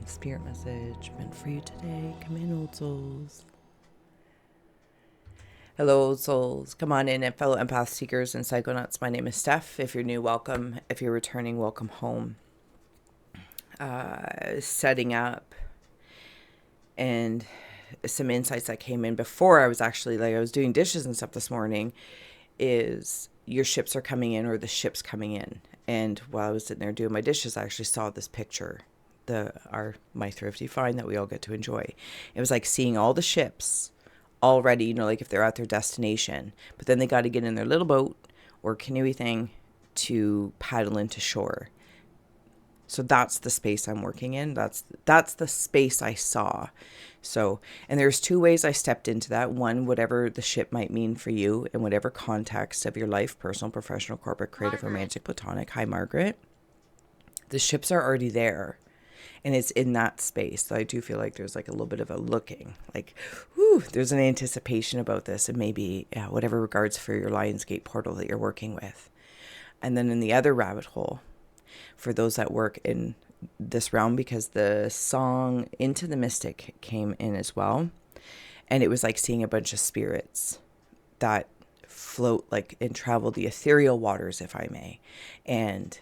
Spirit message meant for you today. Come in, old souls. Hello, old souls. Come on in, and fellow empath seekers and psychonauts. My name is Steph. If you're new, welcome. If you're returning, welcome home. Setting up and some insights that came in before I was actually I was doing dishes and stuff this morning is your ships are coming in, or the ship's coming in. And while I was sitting there doing my dishes, I actually saw this picture, my thrifty find that we all get to enjoy. It was like seeing all the ships already, like if they're at their destination, but then they got to get in their little boat or canoe thing to paddle into shore. So that's the space I'm working in. That's the space I saw. So, and there's two ways I stepped into that. One, whatever the ship might mean for you in whatever context of your life, personal, professional, corporate, creative, romantic, platonic. Hi, Margaret. The ships are already there. And it's in that space. So I do feel like there's like a little bit of a looking, like, whew, there's an anticipation about this, and maybe whatever regards for your LIONSGATE portal that you're working with. And then in the other rabbit hole, for those that work in this realm, because the song Into the Mystic came in as well. And it was like seeing a bunch of spirits that float like and travel the ethereal waters, if I may, and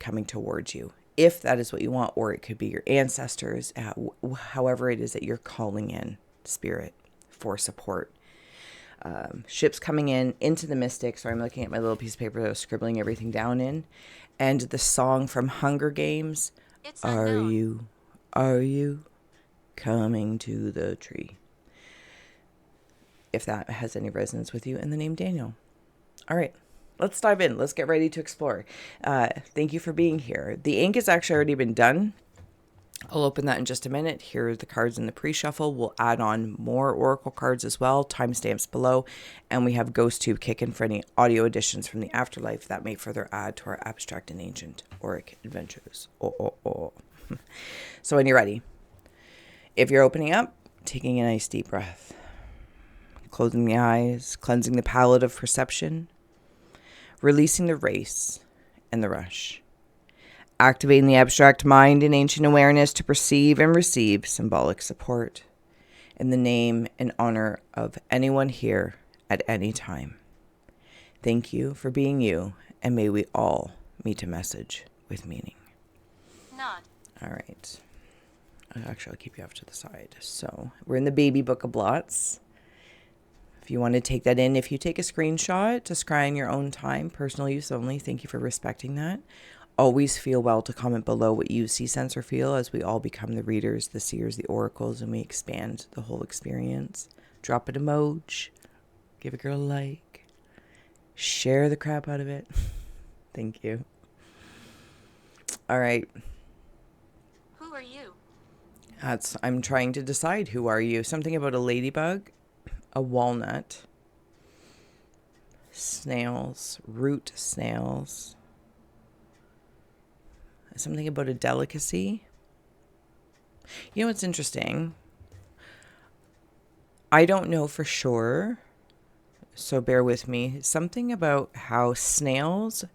coming towards you. If that is what you want, or it could be your ancestors, however it is that you're calling in spirit for support. Ships coming in, Into the Mystic. So I'm looking at my little piece of paper that I was scribbling everything down in. And the song from Hunger Games, Are you coming to the tree? If that has any resonance with you, and the name Daniel. All right. Let's dive in. Let's get ready to explore. Thank you for being here. The ink has actually already been done. I'll open that in just a minute. Here are the cards in the pre-shuffle. We'll add on more oracle cards as well. Timestamps below. And we have GhostTube kicking for any audio additions from the afterlife that may further add to our abstract and ancient auric adventures. So when you're ready, if you're opening up, taking a nice deep breath, closing the eyes, cleansing the palette of perception, releasing the race and the rush. Activating the abstract mind and ancient awareness to perceive and receive symbolic support in the name and honor of anyone here at any time. Thank you for being you, and may we all meet a message with meaning. Not. All right. Actually, I'll keep you off to the side. So we're in the baby book of blots. If you want to take that in, if you take a screenshot to scry in your own time, personal use only, thank you for respecting that. Always feel well to comment below what you see, sense, or feel as we all become the readers, the seers, the oracles, and we expand the whole experience. Drop an emoji, give a girl a like, share the crap out of it. Thank you. All right. Who are you? I'm trying to decide, who are you? Something about a ladybug, a walnut, snails, root snails, something about a delicacy. You know what's interesting? I don't know for sure, so bear with me. Something about how snails,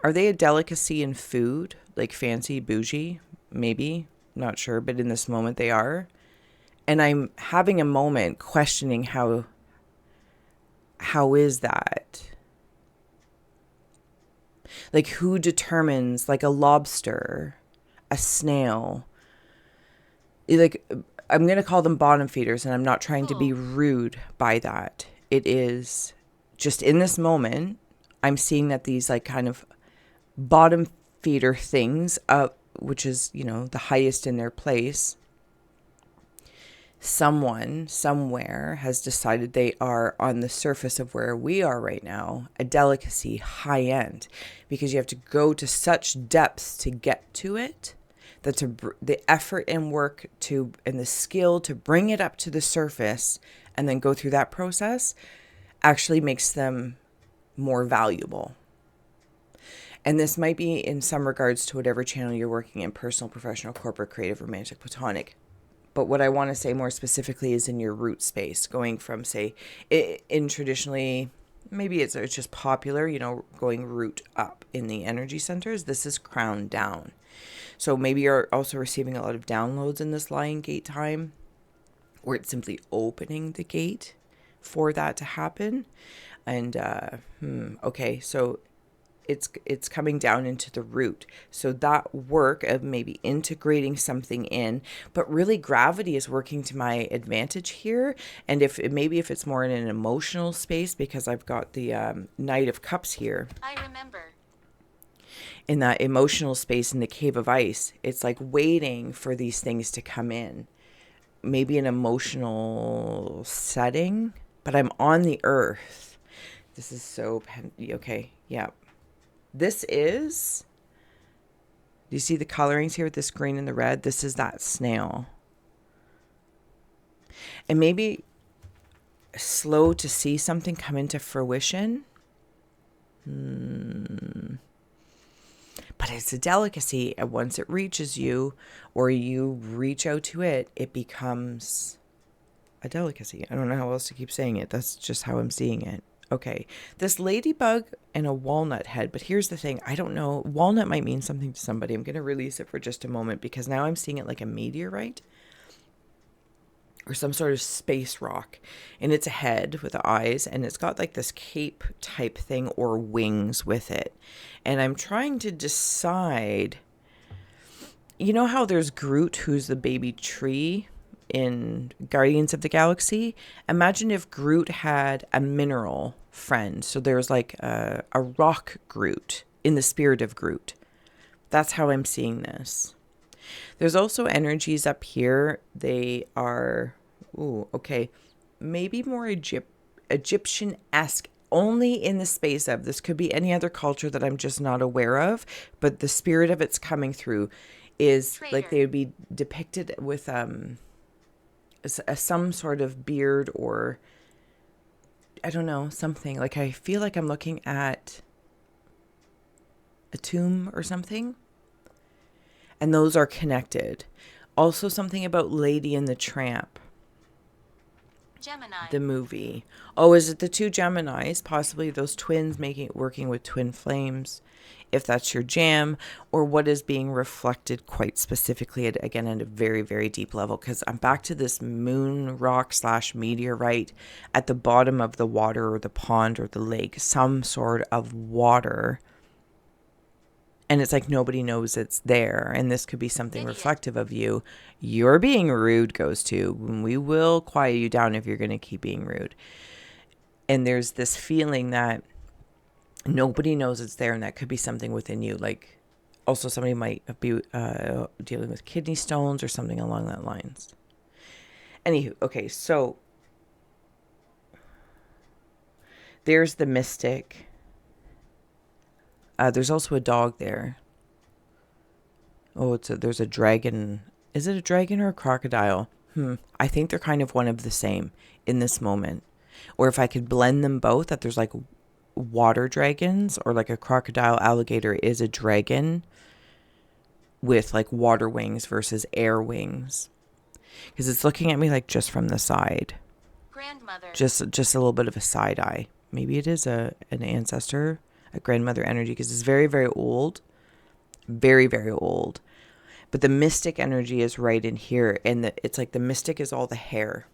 are they a delicacy in food? Like fancy, bougie? Maybe. Not sure, but in this moment they are. And I'm having a moment questioning how is that? Like, who determines, like a lobster, a snail? Like, I'm going to call them bottom feeders, and I'm not trying to be rude by that. It is just in this moment, I'm seeing that these like kind of bottom feeder things, which is, the highest in their place, someone somewhere has decided they are on the surface of where we are right now, a delicacy, high end, because you have to go to such depths to get to it, that the effort and work and the skill to bring it up to the surface and then go through that process actually makes them more valuable. And this might be in some regards to whatever channel you're working in, personal, professional, corporate, creative, romantic, platonic. But what I want to say more specifically is in your root space, going from, say, in traditionally maybe it's just popular, going root up in the energy centers. This is crown down. So maybe you're also receiving a lot of downloads in this Lion Gate time, where it's simply opening the gate for that to happen. And okay, so it's coming down into the root. So that work of maybe integrating something in, but really gravity is working to my advantage here. And if it's more in an emotional space, because I've got the Knight of Cups here. I remember. In that emotional space in the Cave of Ice, it's like waiting for these things to come in. Maybe an emotional setting, but I'm on the earth. This is so okay. Yeah. This is, do you see the colorings here with this green and the red? This is that snail. And maybe slow to see something come into fruition. But it's a delicacy. And once it reaches you, or you reach out to it, it becomes a delicacy. I don't know how else to keep saying it. That's just how I'm seeing it. Okay, this ladybug and a walnut head. But here's the thing. I don't know. Walnut might mean something to somebody. I'm going to release it for just a moment, because now I'm seeing it like a meteorite or some sort of space rock. And it's a head with eyes, and it's got like this cape type thing or wings with it. And I'm trying to decide, you know how there's Groot, who's the baby tree in Guardians of the Galaxy? Imagine if Groot had a mineral friend. So there's like a rock Groot in the spirit of Groot. That's how I'm seeing this. There's also energies up here. They are, maybe more Egyptian-esque, only in the space of, this could be any other culture that I'm just not aware of, but the spirit of it's coming through is Traitor. like they would be depicted with some sort of beard, or I don't know, something. Like I feel like I'm looking at a tomb or something. And those are connected. Also something about Lady and the Tramp. Gemini. The movie. Oh, is it the two Geminis? Possibly those twins working with twin flames, if that's your jam, or what is being reflected quite specifically at a very, very deep level. Because I'm back to this moon rock / meteorite at the bottom of the water or the pond or the lake, some sort of water. And it's like nobody knows it's there. And this could be something reflective of you. You're being rude goes to. We will quiet you down if you're going to keep being rude. And there's this feeling that nobody knows it's there. And that could be something within you. Like also somebody might be dealing with kidney stones or something along that lines. Anywho, okay, so there's the mystic. There's also a dog there. Oh, there's a dragon. Is it a dragon or a crocodile? I think they're kind of one of the same in this moment. Or if I could blend them both, that there's like water dragons, or like a crocodile alligator is a dragon with like water wings versus air wings. Because it's looking at me like just from the side. Grandmother. Just a little bit of a side eye. Maybe it is an ancestor. A grandmother energy, because it's very, very old. Very, very old. But the mystic energy is right in here. And it's like the mystic is all the hair.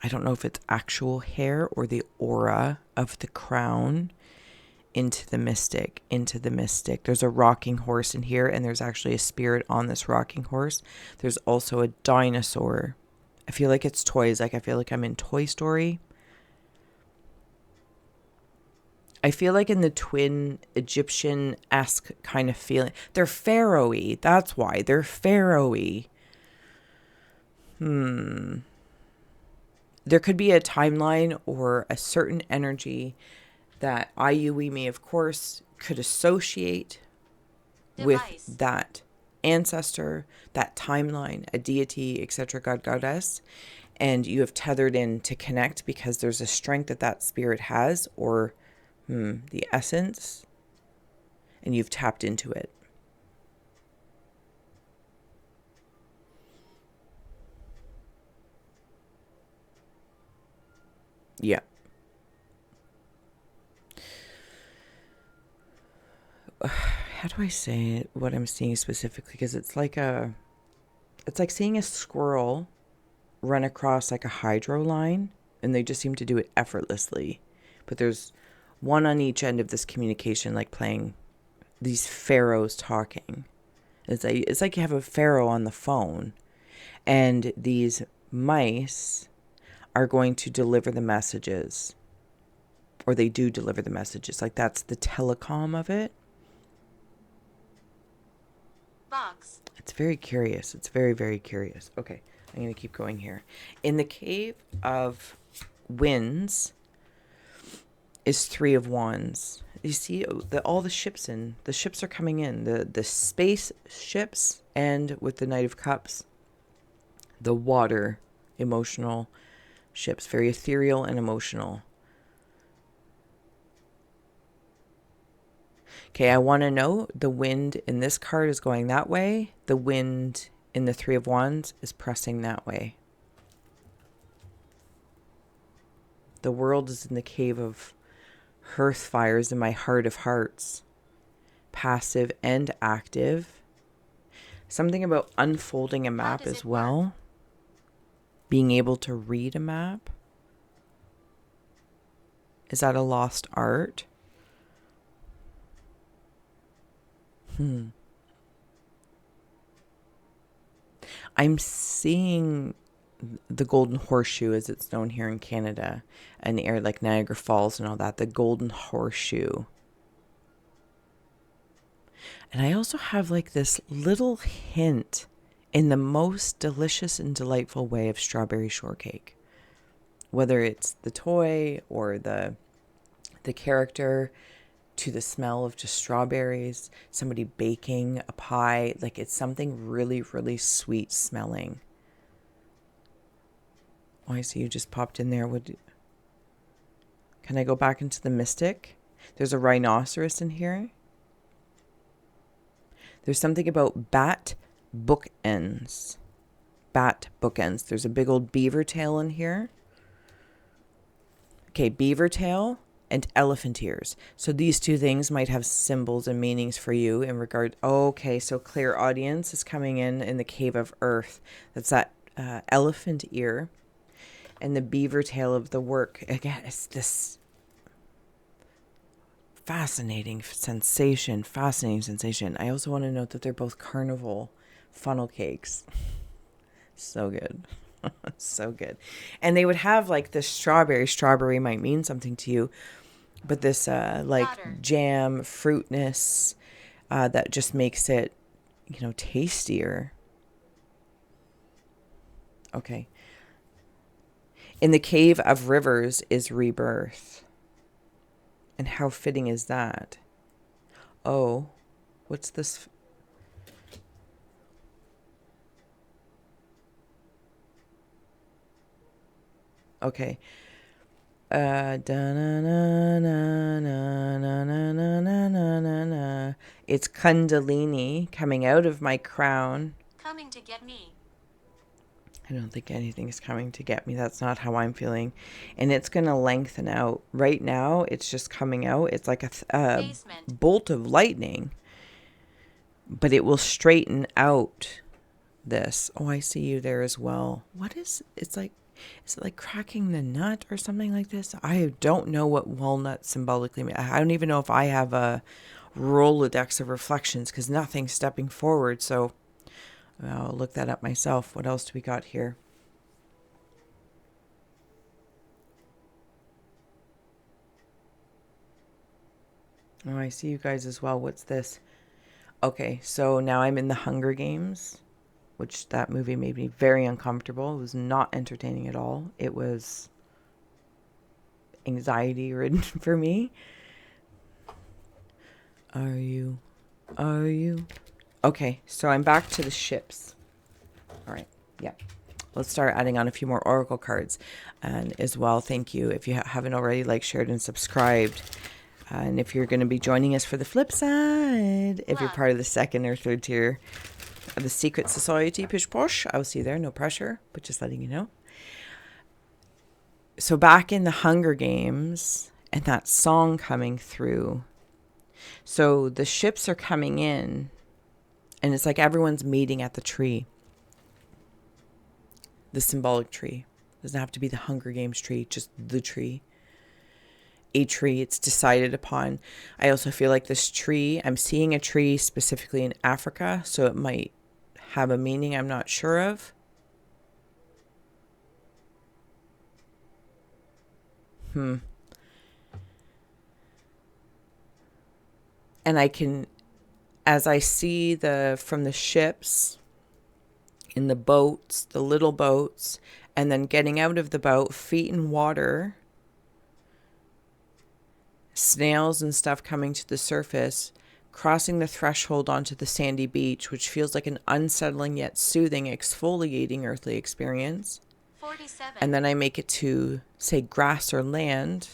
I don't know if it's actual hair or the aura of the crown into the mystic. There's a rocking horse in here, and there's actually a spirit on this rocking horse. There's also a dinosaur. I feel like it's toys. Like I feel like I'm in Toy Story. I feel like in the twin Egyptian-esque kind of feeling. They're pharaoh-y. That's why. They're pharaoh-y. There could be a timeline or a certain energy that IUE me, of course, could associate Device. with that ancestor, that timeline, a deity, etc., God, goddess. And you have tethered in to connect because there's a strength that spirit has, or the essence, and you've tapped into it. Yeah. How do I say it, what I'm seeing specifically? Because it's like seeing a squirrel run across like a hydro line, and they just seem to do it effortlessly. But there's one on each end of this communication, like playing these pharaohs talking. It's like you have a pharaoh on the phone, and these mice are going to deliver the messages, or they do deliver the messages. Like that's the telecom of it. Box. It's very curious. It's very, very curious. Okay, I'm going to keep going here. In the Cave of Winds is 3 of Wands. You see all the ships the ships are coming in. The space ships, and with the Knight of Cups, the water emotional ships, very ethereal and emotional. Okay, I want to know the wind in this card is going that way. The wind in the 3 of Wands is pressing that way. The world is in the cave of hearth fires in my heart of hearts. Passive and active. Something about unfolding a map as well. Work? Being able to read a map. Is that a lost art? I'm seeing the Golden Horseshoe, as it's known here in Canada, and the area like Niagara Falls and all that. The Golden Horseshoe. And I also have like this little hint in the most delicious and delightful way of strawberry shortcake. Whether it's the toy or the character, to the smell of just strawberries, somebody baking a pie, like it's something really, really sweet smelling. Oh, I see you just popped in there. Can I go back into the Mystic? There's a rhinoceros in here. There's something about bat bookends. Bat bookends. There's a big old beaver tail in here. Okay, beaver tail and elephant ears. So these two things might have symbols and meanings for you in regard. Okay, so clear audience is coming in the Cave of Earth. That's that elephant ear. And the beaver tail of the work. Again, it's this fascinating sensation. I also want to note that they're both carnival funnel cakes. So good. So good. And they would have like this strawberry. Strawberry might mean something to you. But this like Water. Jam, fruitness, that just makes it, tastier. Okay. In the Cave of Rivers is rebirth. And how fitting is that? Oh, what's this? Okay. It's Kundalini coming out of my crown. Coming to get me. I don't think anything is coming to get me. That's not how I'm feeling. And it's going to lengthen out. Right now, it's just coming out. It's like a bolt of lightning. But it will straighten out this. Oh, I see you there as well. What is, it's like, is it like cracking the nut or something like this? I don't know what walnut symbolically means. I don't even know if I have a Rolodex of reflections because nothing's stepping forward. So I'll look that up myself. What else do we got here? Oh, I see you guys as well. What's this? Okay, so now I'm in the Hunger Games, which that movie made me very uncomfortable. It was not entertaining at all. It was anxiety ridden for me. Are you? Okay, so I'm back to the ships. All right, yeah. Let's start adding on a few more Oracle cards. And as well, thank you if you haven't already, like, shared, and subscribed. And if you're going to be joining us for the Flipside, if you're part of the second or third tier of the Secret Society, pish posh, I'll see you there, no pressure, but just letting you know. So back in the Hunger Games and that song coming through. So the ships are coming in and it's like everyone's meeting at the tree. The symbolic tree. Doesn't have to be the Hunger Games tree, just the tree. A tree, it's decided upon. I also feel like this tree, I'm seeing a tree specifically in Africa, so it might have a meaning I'm not sure of. And I can, as I see from the ships, in the boats, the little boats, and then getting out of the boat, feet in water, snails and stuff coming to the surface, crossing the threshold onto the sandy beach, which feels like an unsettling yet soothing, exfoliating earthly experience. 47. And then I make it to, say, grass or land.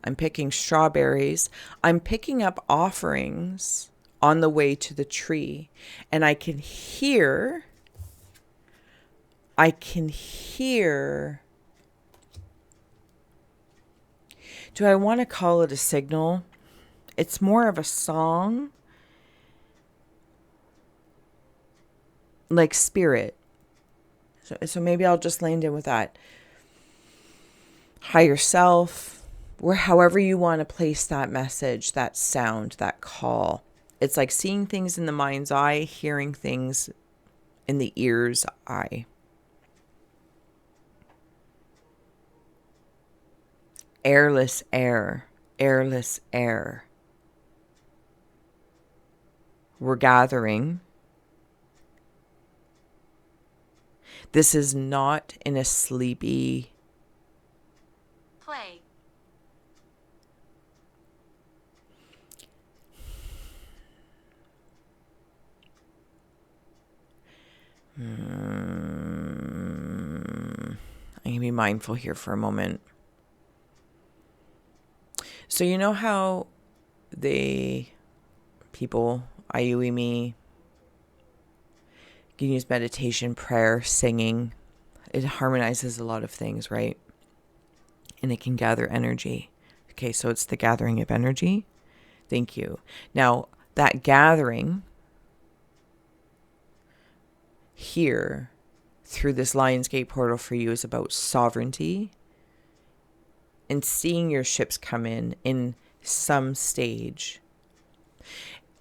I'm picking strawberries. I'm picking up offerings on the way to the tree. And I can hear do I want to call it a signal? It's more of a song, like spirit. So maybe I'll just land in with that. Higher self, or however you want to place that message, that sound, that call. It's like seeing things in the mind's eye, hearing things in the ear's eye. Airless air, airless air. We're gathering. This is not in a sleepy Play. I'm going to be mindful here for a moment. So you know how people, IUE me, can use meditation, prayer, singing. It harmonizes a lot of things, right? And it can gather energy. Okay, so it's the gathering of energy. Thank you. Now, that gathering here through this LIONSGATE portal for you is about sovereignty and seeing your ships come in some stage.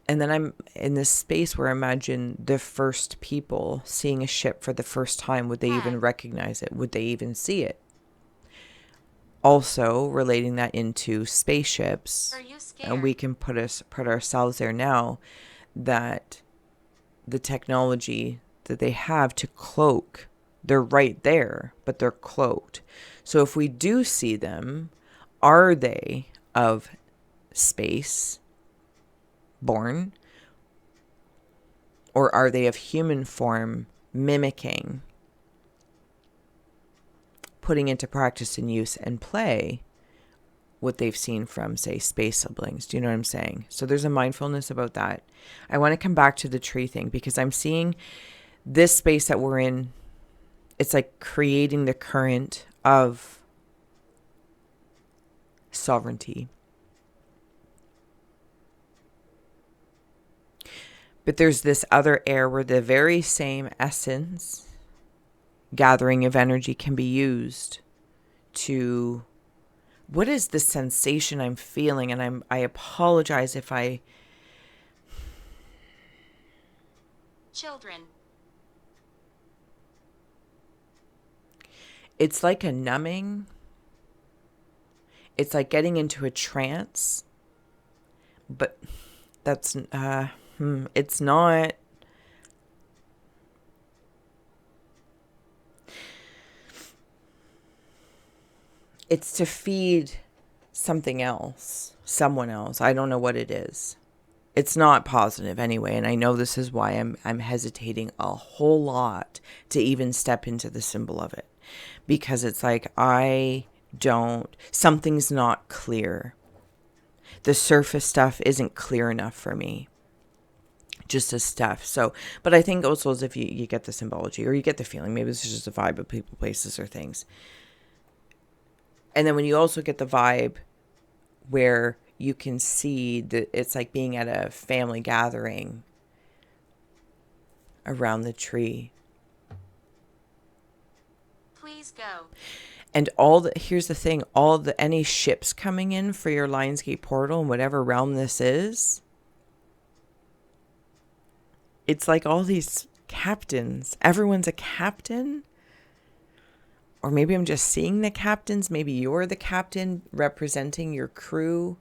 And then I'm in this space where I imagine the first people seeing a ship for the first time. Would they even recognize it? Would they even see it? Also relating that into spaceships, Are you scared? and we can put ourselves there now, that the technology that they have to cloak, they're right there, but they're cloaked. So if we do see them, are they of space born, or are they of human form, mimicking, putting into practice and use and play what they've seen from, say, space siblings? Do you know what I'm saying? So there's a mindfulness about that. I want to come back to the tree thing because I'm seeing this space that we're in. It's like creating the current of sovereignty. But there's this other air where the very same essence, gathering of energy, can be used to, what is the sensation I'm feeling? And I apologize if I... Children. It's like a numbing. It's like getting into a trance. But that's... it's not. It's to feed something else, someone else. I don't know what it is. It's not positive anyway, and I know this is why I'm hesitating a whole lot to even step into the symbol of it, because it's like something's not clear. The surface stuff isn't clear enough for me just as stuff. So, but I think also as if you get the symbology or you get the feeling, maybe this is just a vibe of people, places, or things. And then when you also get the vibe where you can see that it's like being at a family gathering around the tree. Please go. And here's the thing, any ships coming in for your Lionsgate portal in whatever realm this is, it's like all these captains. Everyone's a captain. Or maybe I'm just seeing the captains. Maybe you're the captain representing your crew.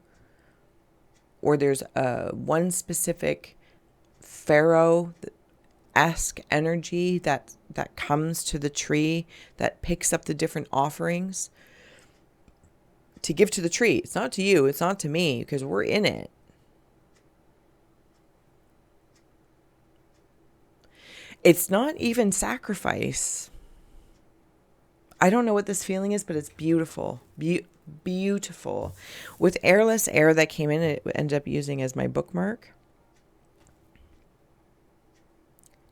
Or there's one specific pharaoh-esque energy that comes to the tree, that picks up the different offerings to give to the tree. It's not to you. It's not to me, because we're in it. It's not even sacrifice. I don't know what this feeling is, but it's beautiful. Beautiful. With Airless Air that came in, it ended up using as my bookmark.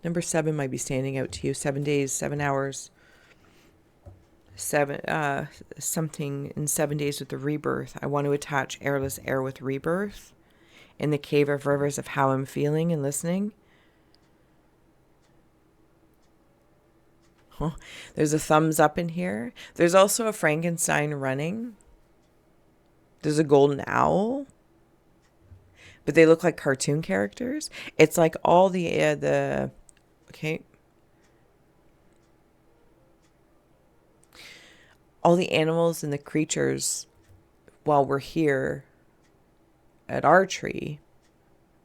Number 7 might be standing out to you. 7 days, 7 hours. Something in 7 days with the rebirth. I want to attach Airless Air with rebirth in the cave of rivers of how I'm feeling and listening. Oh, there's a thumbs up in here. There's also a Frankenstein running. There's a golden owl. But they look like cartoon characters. It's like all the okay. All the animals and the creatures while we're here at our tree.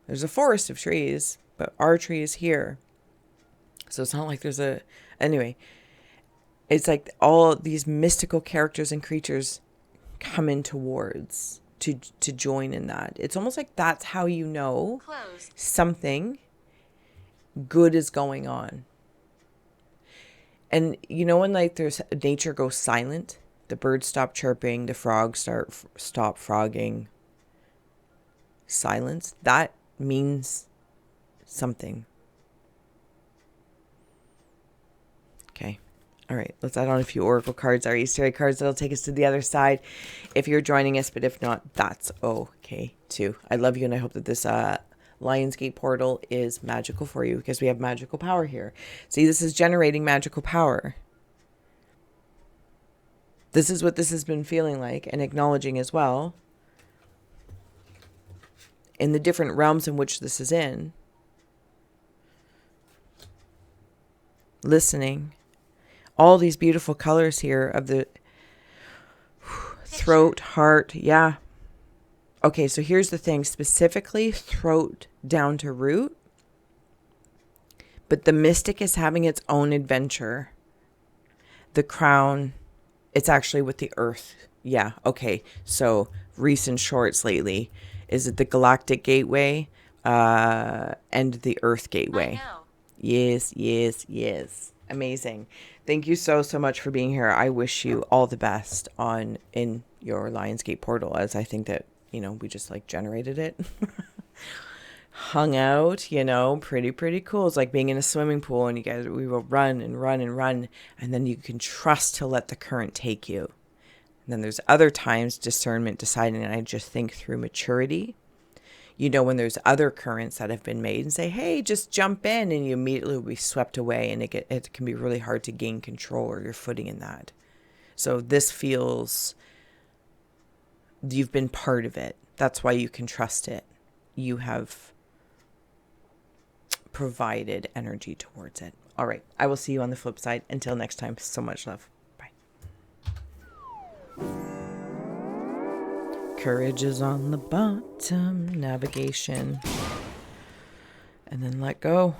There's a forest of trees, but our tree is here. So it's not like there's anyway, it's like all these mystical characters and creatures come in towards to join in that. It's almost like that's how you know something good is going on. And you know when like there's nature goes silent, the birds stop chirping, the frogs stop frogging. Silence, that means something. Okay. All right. Let's add on a few oracle cards, our Easter egg cards that'll take us to the other side if you're joining us. But if not, that's okay too. I love you, and I hope that this Lionsgate portal is magical for you, because we have magical power here. See, this is generating magical power. This is what this has been feeling like, and acknowledging as well in the different realms in which this is in. Listening. All these beautiful colors here of the throat, heart. Yeah. Okay, so here's the thing. Specifically, throat down to root. But the mystic is having its own adventure. The crown, it's actually with the earth. Yeah, okay. So recent shorts lately. Is it the Galactic Gateway and the Earth Gateway? Yes, yes, yes. Amazing. Thank you so much for being here. I wish you all the best in your Lionsgate portal, as I think that, we just like generated it. Hung out, pretty cool. It's like being in a swimming pool, and we will run and run and run, and then you can trust to let the current take you. And then there's other times discernment, deciding, and I just think through maturity. When there's other currents that have been made and say, hey, just jump in, and you immediately will be swept away, and it can be really hard to gain control or your footing in that. So this feels you've been part of it. That's why you can trust it. You have provided energy towards it. All right. I will see you on the flip side. Until next time, so much love. Bye. Courage is on the bottom. Navigation. And then let go.